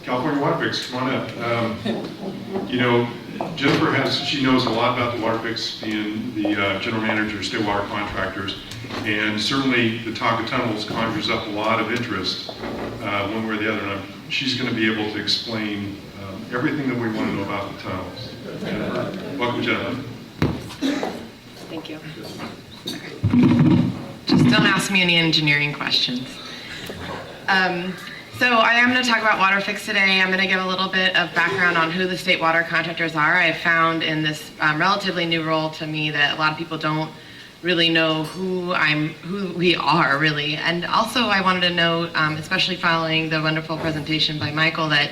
California Water Fix, come on up. You know, Jennifer she knows a lot about the Water Fix, being the general manager of State Water Contractors, and certainly the talk of tunnels conjures up a lot of interest one way or the other, and she's going to be able to explain everything that we want to know about the tunnels. Jennifer. Welcome, Jennifer. Thank you. Okay. Just don't ask me any engineering questions. So I am going to talk about Water Fix today. I'm going to give a little bit of background on who the State Water Contractors are. I found in this relatively new role to me that a lot of people don't really know who we are, really. And also I wanted to know, especially following the wonderful presentation by Michael, that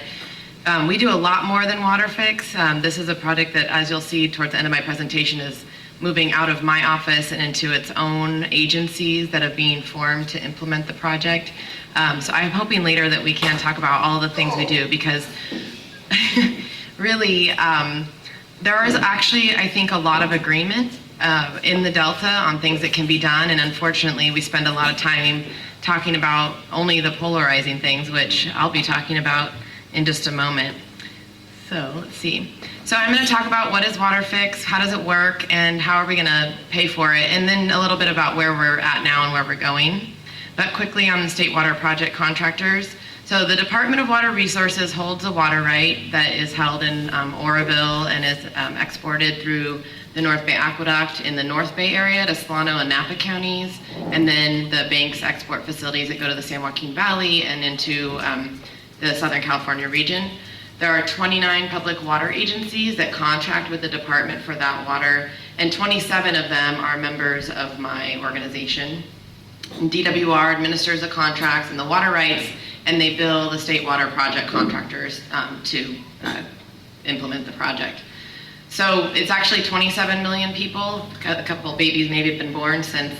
we do a lot more than Water Fix. This is a project that, as you'll see towards the end of my presentation, is moving out of my office and into its own agencies that are being formed to implement the project. So I'm hoping later that we can talk about all the things we do, because really there is actually, I think, a lot of agreement in the Delta on things that can be done, and unfortunately we spend a lot of time talking about only the polarizing things, which I'll be talking about in just a moment. So let's see. So I'm going to talk about what is Water Fix, how does it work, and how are we going to pay for it, and then a little bit about where we're at now and where we're going. But quickly on the State Water Project Contractors. So the Department of Water Resources holds a water right that is held in Oroville and is exported through the North Bay Aqueduct in the North Bay area to Solano and Napa counties, and then the Banks export facilities that go to the San Joaquin Valley and into the Southern California region. There are 29 public water agencies that contract with the department for that water, and 27 of them are members of my organization. And DWR administers the contracts and the water rights, and they bill the State Water Project Contractors to implement the project. So it's actually 27 million people. A couple of babies maybe have been born since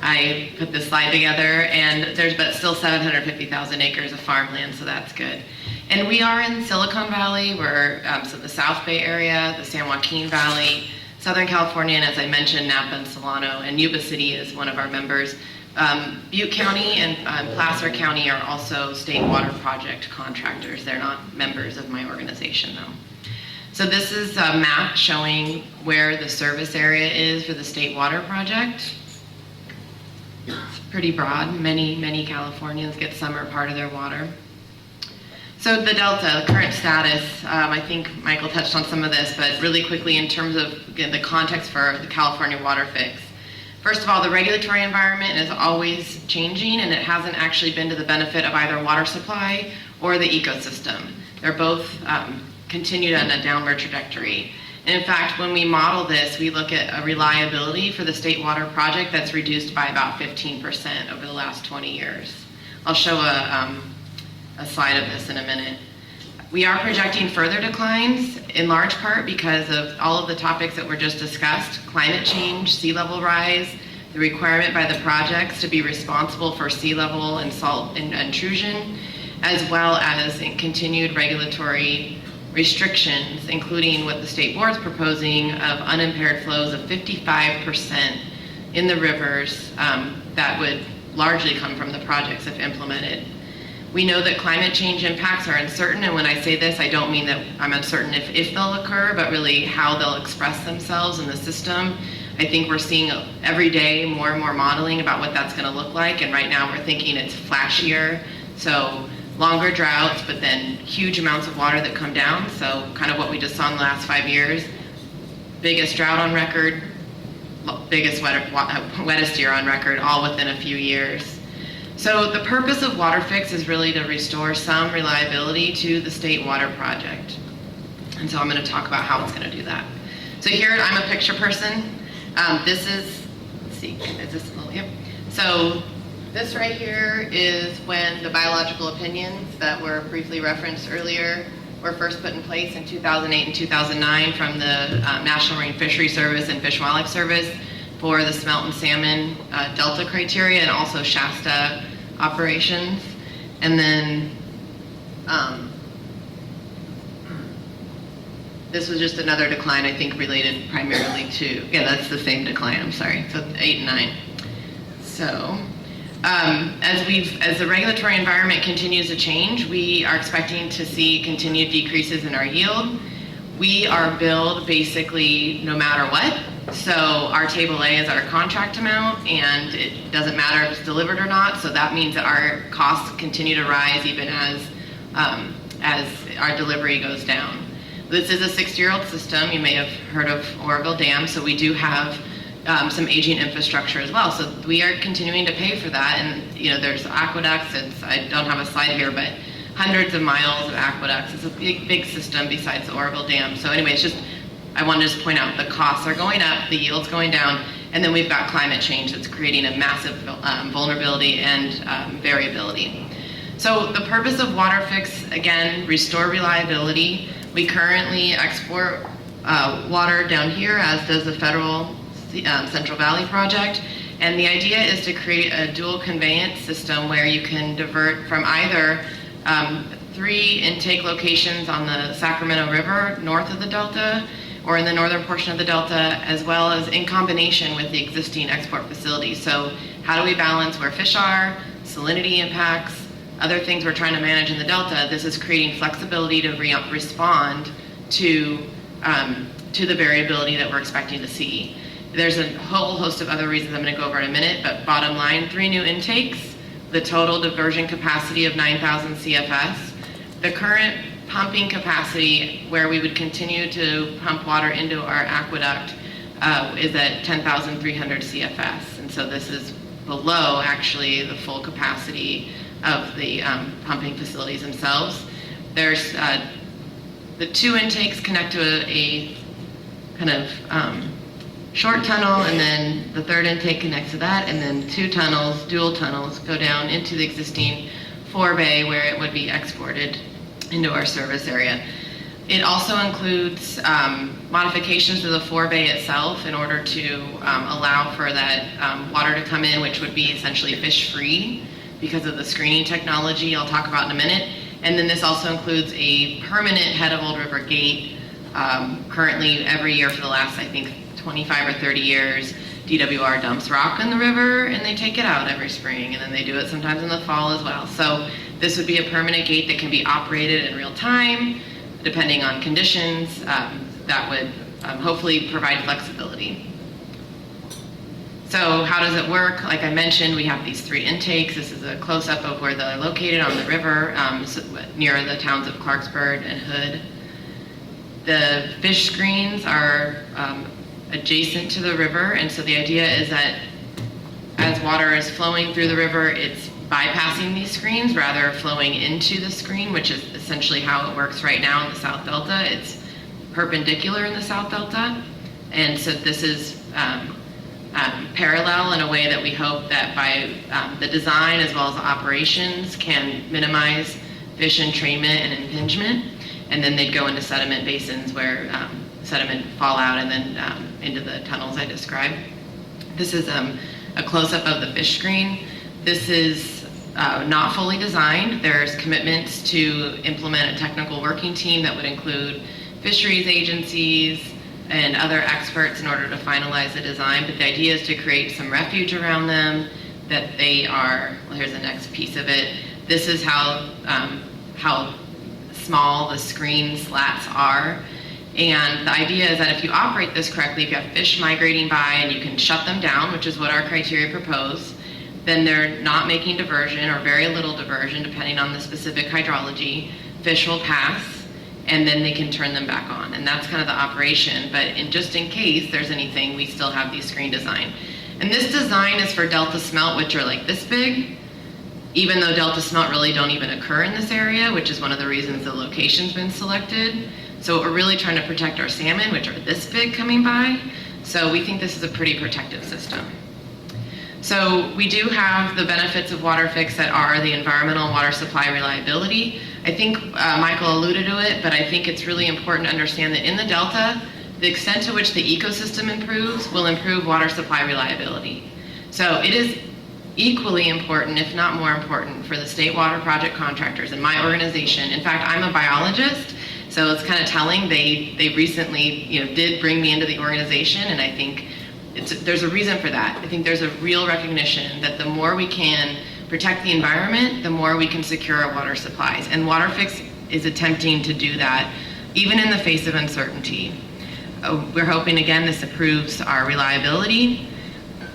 I put this slide together, and there's but still 750,000 acres of farmland, so that's good. And we are in Silicon Valley. We're so the South Bay area, the San Joaquin Valley, Southern California, and as I mentioned, Napa and Solano, and Yuba City is one of our members. Butte County and Placer County are also State Water Project Contractors. They're not members of my organization, though. So this is a map showing where the service area is for the State Water Project. It's pretty broad. Many Californians get some or part of their water. So the Delta, the current status, I think Michael touched on some of this, but really quickly in terms of the context for the California Water Fix. First of all, the regulatory environment is always changing, and it hasn't actually been to the benefit of either water supply or the ecosystem. They're both continued on a downward trajectory. And in fact, when we model this, we look at a reliability for the State Water Project that's reduced by about 15% over the last 20 years. I'll show a slide of this in a minute. We are projecting further declines, in large part because of all of the topics that were just discussed: climate change, sea level rise, the requirement by the projects to be responsible for sea level and salt intrusion, as well as continued regulatory restrictions, including what the state board is proposing of unimpaired flows of 55% in the rivers that would largely come from the projects if implemented. We know that climate change impacts are uncertain, and when I say this, I don't mean that I'm uncertain if they'll occur, but really how they'll express themselves in the system. I think we're seeing every day more and more modeling about what that's going to look like, and right now we're thinking it's flashier, so longer droughts, but then huge amounts of water that come down, so kind of what we just saw in the last 5 years. Biggest drought on record, biggest wettest year on record, all within a few years. So the purpose of Water Fix is really to restore some reliability to the State Water Project. And so I'm going to talk about how it's going to do that. So here, I'm a picture person. This is, let's see, is this, oh, yep. So this right here is when the biological opinions that were briefly referenced earlier were first put in place in 2008 and 2009 from the National Marine Fisheries Service and Fish and Wildlife Service for the smelt and salmon Delta criteria, and also Shasta operations. And then this was just another decline, I think, related primarily to, yeah, that's the same decline, I'm sorry, so 8 and 9. So As the regulatory environment continues to change, we are expecting to see continued decreases in our yield. We are billed basically no matter what. So our table A is our contract amount, and it doesn't matter if it's delivered or not. So that means that our costs continue to rise even as our delivery goes down. This is a 60-year-old system. You may have heard of Oroville Dam, so we do have some aging infrastructure as well. So we are continuing to pay for that, and there's aqueducts. I don't have a slide here, but hundreds of miles of aqueducts. It's a big system besides the Oroville Dam. So anyway, I want to just point out the costs are going up, the yield's going down, and then we've got climate change that's creating a massive vulnerability and variability. So the purpose of WaterFix, again, restore reliability. We currently export water down here, as does the federal Central Valley Project. And the idea is to create a dual conveyance system where you can divert from either 3 intake locations on the Sacramento River north of the Delta or in the northern portion of the Delta, as well as in combination with the existing export facilities. So how do we balance where fish are, salinity impacts, other things we're trying to manage in the Delta? This is creating flexibility to respond to the variability that we're expecting to see. There's a whole host of other reasons I'm going to go over in a minute, but bottom line, 3 new intakes, the total diversion capacity of 9,000 CFS. The current pumping capacity, where we would continue to pump water into our aqueduct, is at 10,300 CFS. And so this is below, actually, the full capacity of the pumping facilities themselves. There's the 2 intakes connect to a kind of short tunnel, and then the 3rd intake connects to that, and then 2 tunnels, dual tunnels, go down into the existing forebay where it would be exported into our service area. It also includes modifications to the forebay itself in order to allow for that water to come in, which would be essentially fish-free because of the screening technology I'll talk about in a minute. And then this also includes a permanent head of Old River gate. Currently, every year for the last, I think, 25 or 30 years, DWR dumps rock in the river and they take it out every spring, and then they do it sometimes in the fall as well. So this would be a permanent gate that can be operated in real time, depending on conditions. That would hopefully provide flexibility. So how does it work? Like I mentioned, we have these 3 intakes. This is a close-up of where they're located on the river, near the towns of Clarksburg and Hood. The fish screens are adjacent to the river, and so the idea is that as water is flowing through the river, it's bypassing these screens rather flowing into the screen, which is essentially how it works right now in the South Delta. It's perpendicular in the South Delta, and so this is parallel in a way that we hope that by the design as well as the operations can minimize fish entrainment and impingement, and then they'd go into sediment basins where sediment fall out and then into the tunnels I described. This is a close-up of the fish screen. This is not fully designed. There's commitments to implement a technical working team that would include fisheries agencies and other experts in order to finalize the design, but the idea is to create some refuge around them, that they are, well, here's the next piece of it. This is how small the screen slats are. And the idea is that if you operate this correctly, if you have fish migrating by and you can shut them down, which is what our criteria propose, then they're not making diversion or very little diversion depending on the specific hydrology. Fish will pass and then they can turn them back on. And that's kind of the operation. But just in case there's anything, we still have these screen design. And this design is for Delta smelt, which are like this big, even though Delta smelt really don't even occur in this area, which is one of the reasons the location's been selected. So we're really trying to protect our salmon, which are this big coming by. So we think this is a pretty protective system. So we do have the benefits of WaterFix that are the environmental water supply reliability. I think Michael alluded to it, but I think it's really important to understand that in the Delta, the extent to which the ecosystem improves will improve water supply reliability. So it is equally important, if not more important, for the State Water Project Contractors and my organization. In fact, I'm a biologist, so it's kind of telling. They recently, did bring me into the organization, and I think there's a reason for that. I think there's a real recognition that the more we can protect the environment, the more we can secure our water supplies. And WaterFix is attempting to do that, even in the face of uncertainty. We're hoping, again, this improves our reliability.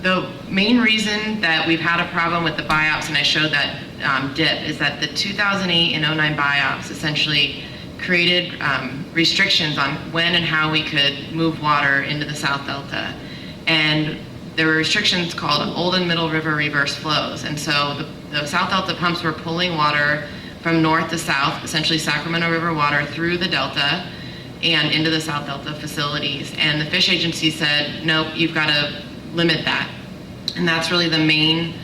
The main reason that we've had a problem with the BIOPS, and I showed that dip, is that the 2008 and 09 BIOPS essentially created restrictions on when and how we could move water into the South Delta. And there were restrictions called Old and Middle River reverse flows. And so the South Delta pumps were pulling water from north to south, essentially Sacramento River water through the Delta and into the South Delta facilities. And the fish agency said, nope, you've got to limit that. And that's really the main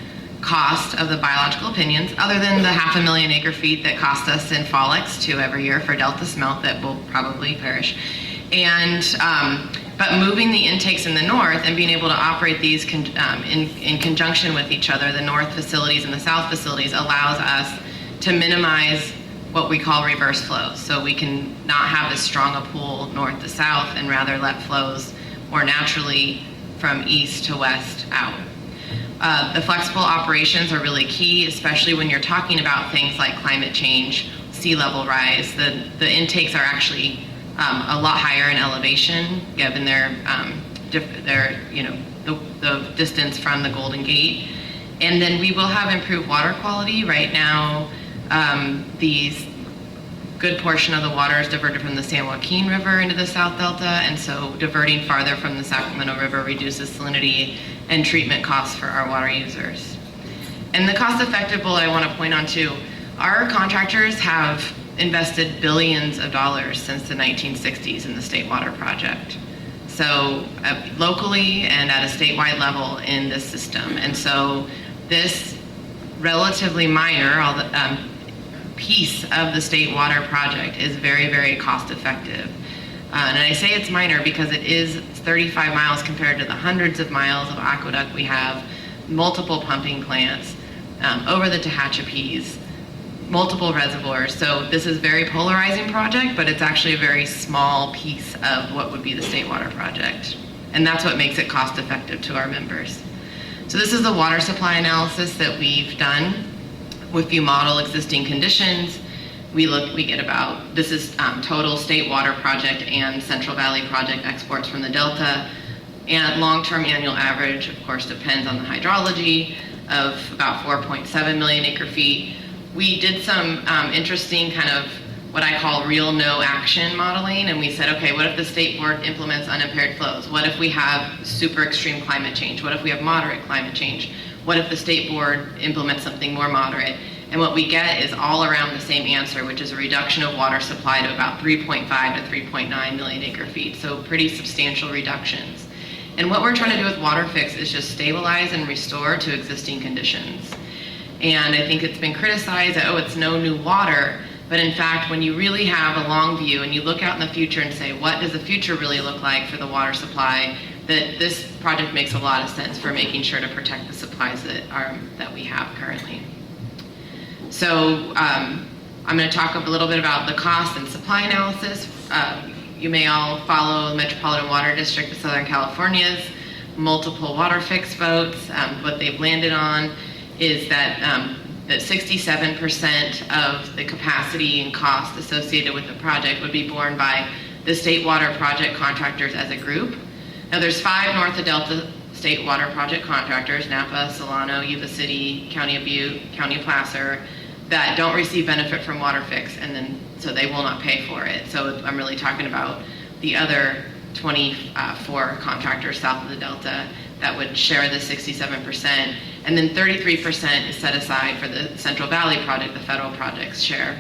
cost of the biological opinions, other than the 500,000 acre feet that cost us in Fall X2 every year for Delta smelt that will probably perish. And but moving the intakes in the north and being able to operate these in conjunction with each other, the north facilities and the south facilities, allows us to minimize what we call reverse flows. So we can not have as strong a pool north to south and rather let flows more naturally from east to west out. The flexible operations are really key, especially when you're talking about things like climate change, sea level rise. The intakes are actually a lot higher in elevation, given their the distance from the Golden Gate. And then we will have improved water quality. Right now, these good portion of the water is diverted from the San Joaquin River into the South Delta, and so diverting farther from the Sacramento River reduces salinity and treatment costs for our water users. And the cost-effective bullet I want to point on too, our contractors have invested billions of dollars since the 1960s in the State Water Project. So locally and at a statewide level in this system. And so this relatively minor piece of the State Water Project is very, very cost effective. And I say it's minor because it's 35 miles compared to the hundreds of miles of aqueduct we have, multiple pumping plants, over the Tehachapi's, multiple reservoirs. So this is a very polarizing project, but it's actually a very small piece of what would be the State Water Project. And that's what makes it cost effective to our members. So this is the water supply analysis that we've done. If you model existing conditions, we get about, this is total State Water Project and Central Valley Project exports from the Delta. And long-term annual average, of course, depends on the hydrology, of about 4.7 million acre feet. We did some interesting kind of what I call real no action modeling, and we said, okay, what if the state board implements unimpaired flows? What if we have super extreme climate change? What if we have moderate climate change? What if the state board implements something more moderate? And what we get is all around the same answer, which is a reduction of water supply to about 3.5 to 3.9 million acre feet, so pretty substantial reductions. And what we're trying to do with WaterFix is just stabilize and restore to existing conditions. And I think it's been criticized that, oh, it's no new water, but in fact, when you really have a long view and you look out in the future and say, what does the future really look like for the water supply, that this project makes a lot of sense for making sure to protect the supplies that we have currently. So I'm going to talk a little bit about the cost and supply analysis. You may all follow the Metropolitan Water District of Southern California's multiple WaterFix votes. What they've landed on is that 67% of the capacity and cost associated with the project would be borne by the State Water Project contractors as a group. Now there's 5 North of Delta State Water Project contractors, Napa, Solano, Yuba City, County of Butte, County of Placer, that don't receive benefit from WaterFix, and then so they will not pay for it. So I'm really talking about the other 24 contractors south of the Delta that would share the 67%, and then 33% is set aside for the Central Valley Project, the federal project's share.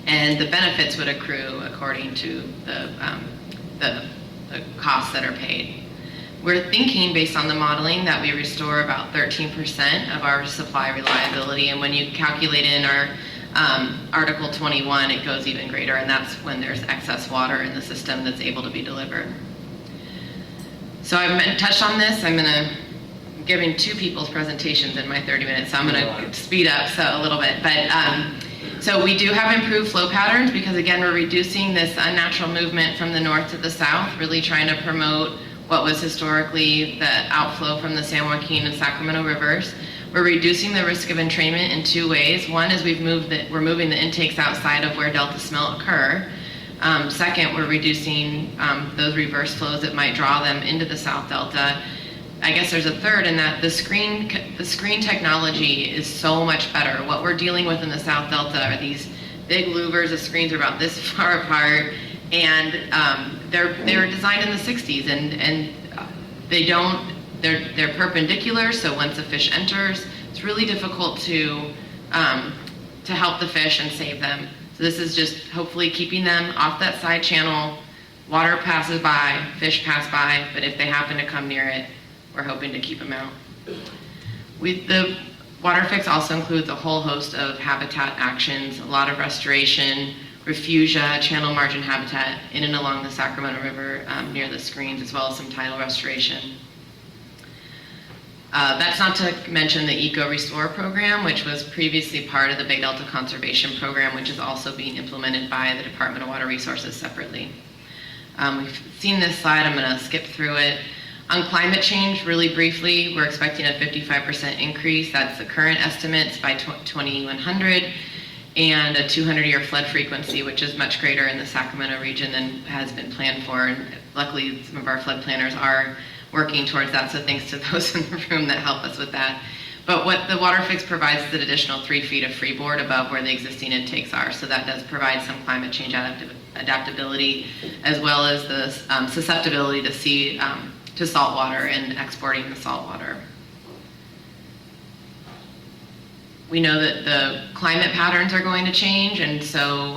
And the benefits would accrue according to the costs that are paid. We're thinking, based on the modeling, that we restore about 13% of our supply reliability, and when you calculate in our Article 21, it goes even greater, and that's when there's excess water in the system that's able to be delivered. So I've touched on this. I'm giving 2 people's presentations in my 30 minutes, so I'm going to speed up a little bit. But so we do have improved flow patterns because, again, we're reducing this unnatural movement from the north to the south, really trying to promote what was historically the outflow from the San Joaquin and Sacramento rivers. We're reducing the risk of entrainment in two ways. One is we're moving the intakes outside of where delta smelt occur. Second, we're reducing those reverse flows that might draw them into the South Delta. I guess there's a third in that the screen technology is so much better. What we're dealing with in the South Delta are these big louvers. The screens are about this far apart, and they were designed in the 60s, and they're perpendicular. So once a fish enters, it's really difficult to help the fish and save them. So this is just hopefully keeping them off that side channel. Water passes by, fish pass by, but if they happen to come near it, we're hoping to keep them out. The water fix also includes a whole host of habitat actions, a lot of restoration, refugia, channel margin habitat in and along the Sacramento River near the screens, as well as some tidal restoration. That's not to mention the Eco Restore program, which was previously part of the Big Delta Conservation Program, which is also being implemented by the Department of Water Resources separately. We've seen this slide, I'm gonna skip through it. On climate change, really briefly, we're expecting a 55% increase. That's the current estimates by 2100, and a 200-year flood frequency, which is much greater in the Sacramento region than has been planned for. And luckily, some of our flood planners are working towards that, so thanks to those in the room that help us with that. But what the water fix provides is an additional 3 feet of freeboard above where the existing intakes are, so that does provide some climate change adaptability, as well as the susceptibility to salt water and exporting the salt water. We know that the climate patterns are going to change, and so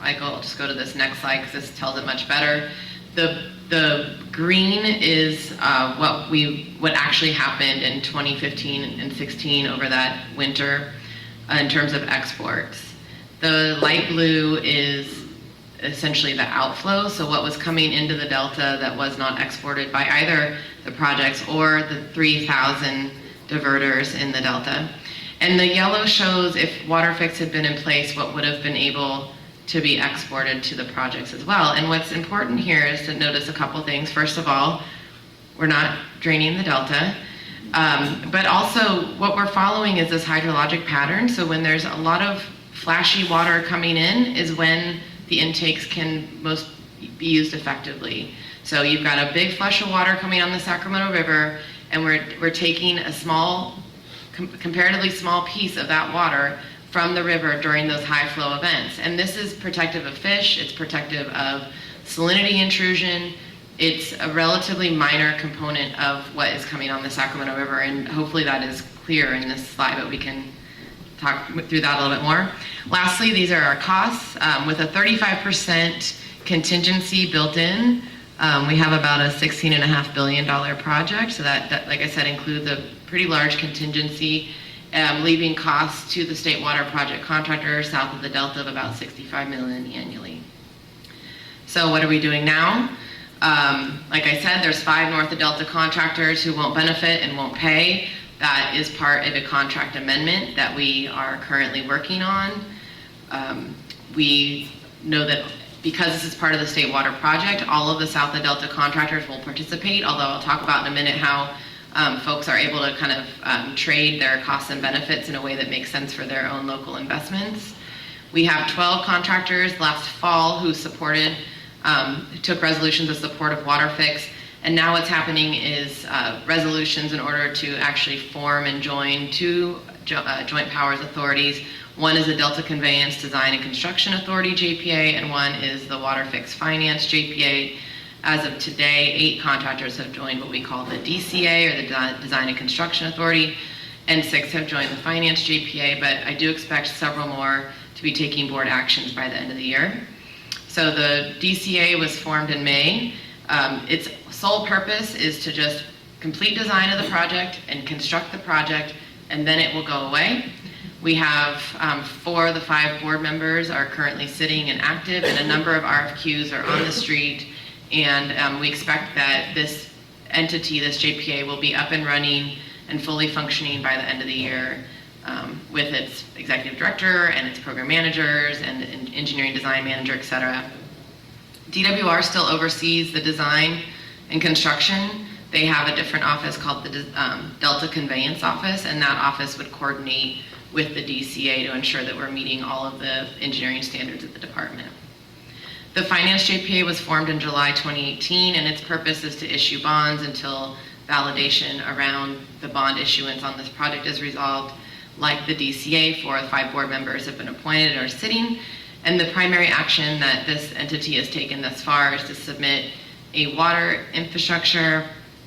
I'll just go to this next slide because this tells it much better. The green is what actually happened in 2015 and 16 over that winter in terms of exports. The light blue is essentially the outflow, so what was coming into the Delta that was not exported by either the projects or the 3,000 diverters in the Delta. And the yellow shows if water fix had been in place, what would have been able to be exported to the projects as well. And what's important here is to notice a couple things. First of all, we're not draining the Delta, but also what we're following is this hydrologic pattern. So when there's a lot of flashy water coming in is when the intakes can most be used effectively. So you've got a big flush of water coming on the Sacramento River, and we're taking a comparatively small piece of that water from the river during those high flow events. And this is protective of fish, it's protective of salinity intrusion. It's a relatively minor component of what is coming on the Sacramento River, and hopefully that is clear in this slide, but we can talk through that a little bit more. Lastly, these are our costs. With a 35% contingency built in, we have about a $16.5 billion project. So that, like I said, includes a pretty large contingency, leaving costs to the State Water Project contractors south of the Delta of about $65 million annually. So what are we doing now? Like I said, there's 5 north of Delta contractors who won't benefit and won't pay. That is part of a contract amendment that we are currently working on. We know that because this is part of the State Water Project, all of the south of Delta contractors will participate, although I'll talk about in a minute how folks are able to kind of trade their costs and benefits in a way that makes sense for their own local investments. We have 12 contractors last fall who supported, took resolutions of support of water fix, and now what's happening is resolutions in order to actually form and join 2 joint powers authorities. One is the Delta Conveyance Design and Construction Authority, JPA, and one is the Water Fix Finance, JPA. As of today, 8 contractors have joined what we call the DCA, or the Design and Construction Authority, and 6 have joined the Finance JPA, but I do expect several more to be taking board actions by the end of the year. So the DCA was formed in May. Its sole purpose is to just complete design of the project and construct the project, and then it will go away. We have 4 of the 5 board members are currently sitting and active, and a number of RFQs are on the street. And we expect that this entity, this JPA, will be up and running and fully functioning by the end of the year with its executive director and its program managers and engineering design manager, et cetera. DWR still oversees the design In construction, they have a different office called the Delta Conveyance Office, and that office would coordinate with the DCA to ensure that we're meeting all of the engineering standards of the department. The Finance JPA was formed in July 2018, and its purpose is to issue bonds until validation around the bond issuance on this project is resolved. Like the DCA, 4 of the 5 board members have been appointed and are sitting, and the primary action that this entity has taken thus far is to submit a water infrastructure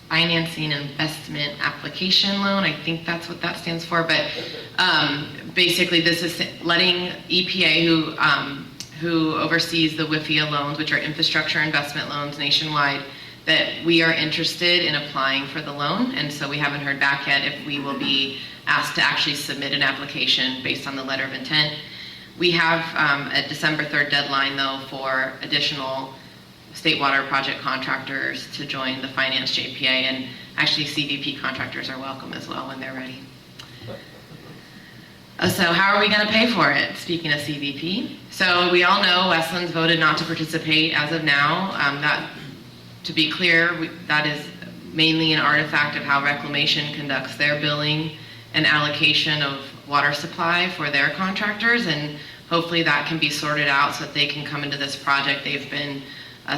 financing investment application loan. I think that's what that stands for, but basically this is letting EPA, who oversees the WIFIA loans, which are infrastructure investment loans nationwide, that we are interested in applying for the loan, and so we haven't heard back yet if we will be asked to actually submit an application based on the letter of intent. We have a December 3rd deadline, though, for additional State Water Project contractors to join the Finance JPA, and actually CVP contractors are welcome as well when they're ready. So how are we going to pay for it, speaking of CVP? So we all know Westlands voted not to participate as of now. That, to be clear, that is mainly an artifact of how Reclamation conducts their billing and allocation of water supply for their contractors, and hopefully that can be sorted out so that they can come into this project. They've been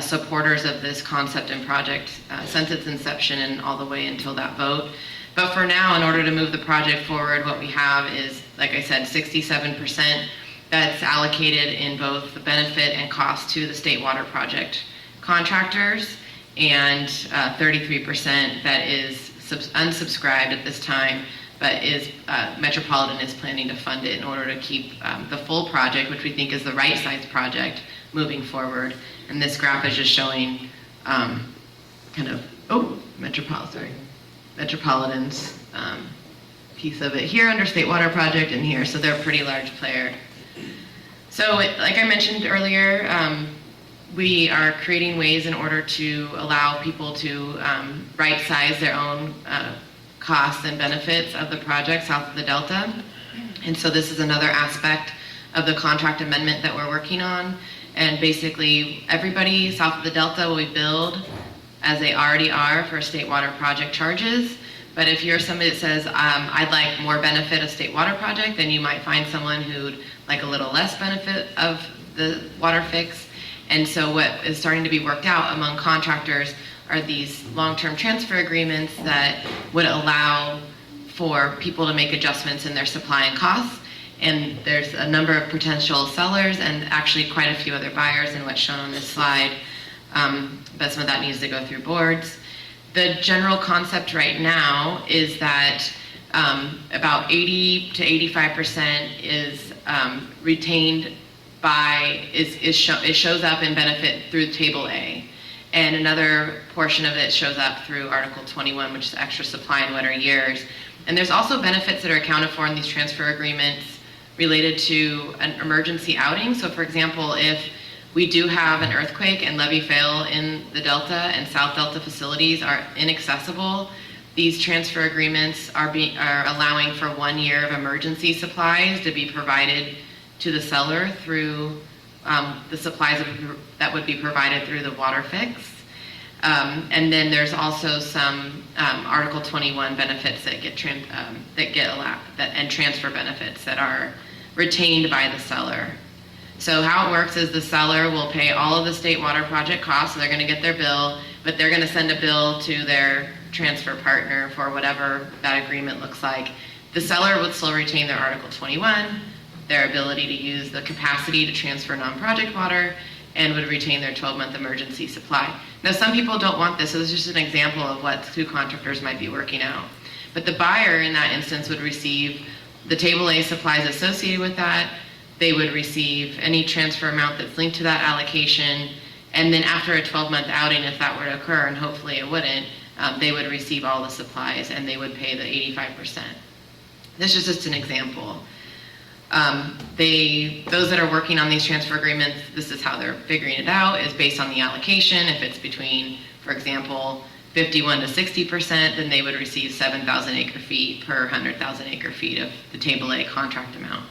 supporters of this concept and project since its inception and all the way until that vote. But for now, in order to move the project forward, what we have is, like I said, 67% that's allocated in both the benefit and cost to the State Water Project contractors, and 33% that is unsubscribed at this time, but is Metropolitan is planning to fund it in order to keep the full project, which we think is the right size project, moving forward. And this graph is just showing Metropolitan's piece of it here under State Water Project and here, so they're a pretty large player. So like I mentioned earlier, we are creating ways in order to allow people to right-size their own costs and benefits of the project south of the Delta. And so this is another aspect of the contract amendment that we're working on. And basically, everybody south of the Delta will be billed as they already are for State Water Project charges. But if you're somebody that says, I'd like more benefit of State Water Project, then you might find someone who'd like a little less benefit of the water fix. And so what is starting to be worked out among contractors are these long-term transfer agreements that would allow for people to make adjustments in their supply and costs. And there's a number of potential sellers and actually quite a few other buyers in what's shown on this slide, but some of that needs to go through boards. The general concept right now is that about 80 to 85% is retained by, it shows up in benefit through Table A. And another portion of it shows up through Article 21, which is extra supply in wetter years. And there's also benefits that are accounted for in these transfer agreements related to an emergency outing. So for example, if we do have an earthquake and levee fail in the Delta and South Delta facilities are inaccessible, these transfer agreements are allowing for 1 year of emergency supplies to be provided to the seller through the supplies that would be provided through the water fix. And then there's also some Article 21 benefits that get allowed, and transfer benefits that are retained by the seller. So how it works is the seller will pay all of the State Water Project costs, so they're going to get their bill, but they're going to send a bill to their transfer partner for whatever that agreement looks like. The seller would still retain their Article 21, their ability to use the capacity to transfer non-project water, and would retain their 12-month emergency supply. Now, some people don't want this, so this is just an example of what two contractors might be working out. But the buyer in that instance would receive the Table A supplies associated with that. They would receive any transfer amount that's linked to that allocation, and then after a 12-month outing, if that were to occur, and hopefully it wouldn't, they would receive all the supplies and they would pay the 85%. This is just an example. Those that are working on these transfer agreements, this is how they're figuring it out, is based on the allocation. If it's between, for example, 51 to 60%, then they would receive 7,000 acre feet per 100,000 acre feet of the Table A contract amount.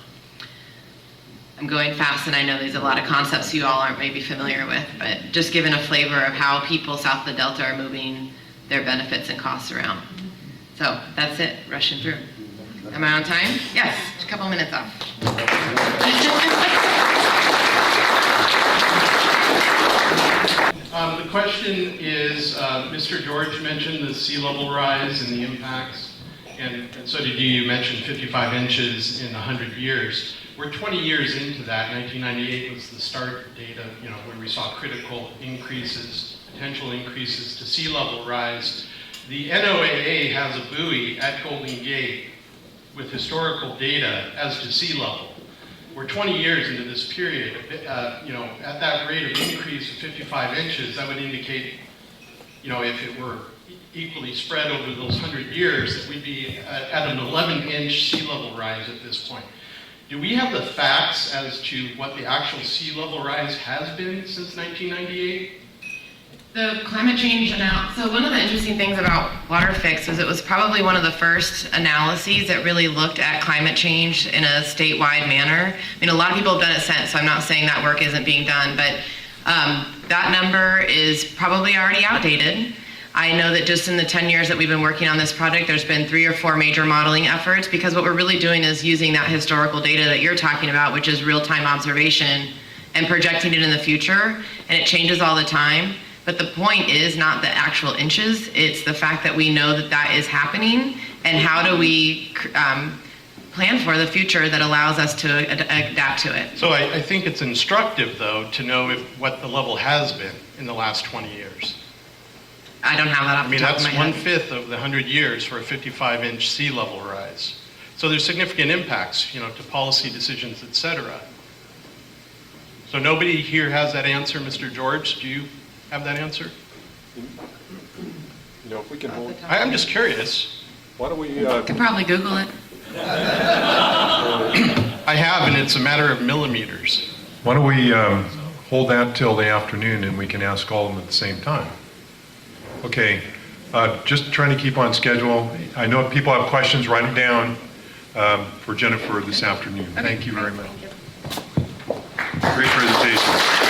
I'm going fast, and I know there's a lot of concepts you all aren't maybe familiar with, but just giving a flavor of how people south of the Delta are moving their benefits and costs around. So that's it, rushing through. Am I on time? Yes, a couple minutes off. The question is, Mr. George mentioned the sea level rise and the impacts, and so did you. You mentioned 55 inches in 100 years. We're 20 years into that. 1998 was the start data, where we saw critical increases, potential increases to sea level rise. The NOAA has a buoy at Golden Gate with historical data as to sea level. We're 20 years into this period. At that rate of increase of 55 inches, that would indicate, if it were equally spread over those 100 years, that we'd be at an 11-inch sea level rise at this point. Do we have the facts as to what the actual sea level rise has been since 1998? The climate change so one of the interesting things about WaterFix was it was probably one of the first analyses that really looked at climate change in a statewide manner. I mean, a lot of people have done it since, so I'm not saying that work isn't being done, but that number is probably already outdated. I know that just in the 10 years that we've been working on this project, there's been 3 or 4 major modeling efforts, because what we're really doing is using that historical data that you're talking about, which is real-time observation, and projecting it in the future, and it changes all the time. But the point is not the actual inches, it's the fact that we know that that is happening, and how do we plan for the future that allows us to adapt to it. So I think it's instructive, though, to know what the level has been in the last 20 years. I don't have that off the top of my head. That's 1/5 of the 100 years for a 55-inch sea level rise. So there's significant impacts, to policy decisions, et cetera. So nobody here has that answer, Mr. George? Do you have that answer? If we can hold, I'm just curious. why don't we, You could probably Google it. I have, and it's a matter of millimeters. Why don't we hold that till the afternoon, and we can ask all of them at the same time? Okay, just trying to keep on schedule. I know if people have questions, write them down for Jennifer this afternoon. Thank you very much. Great presentation.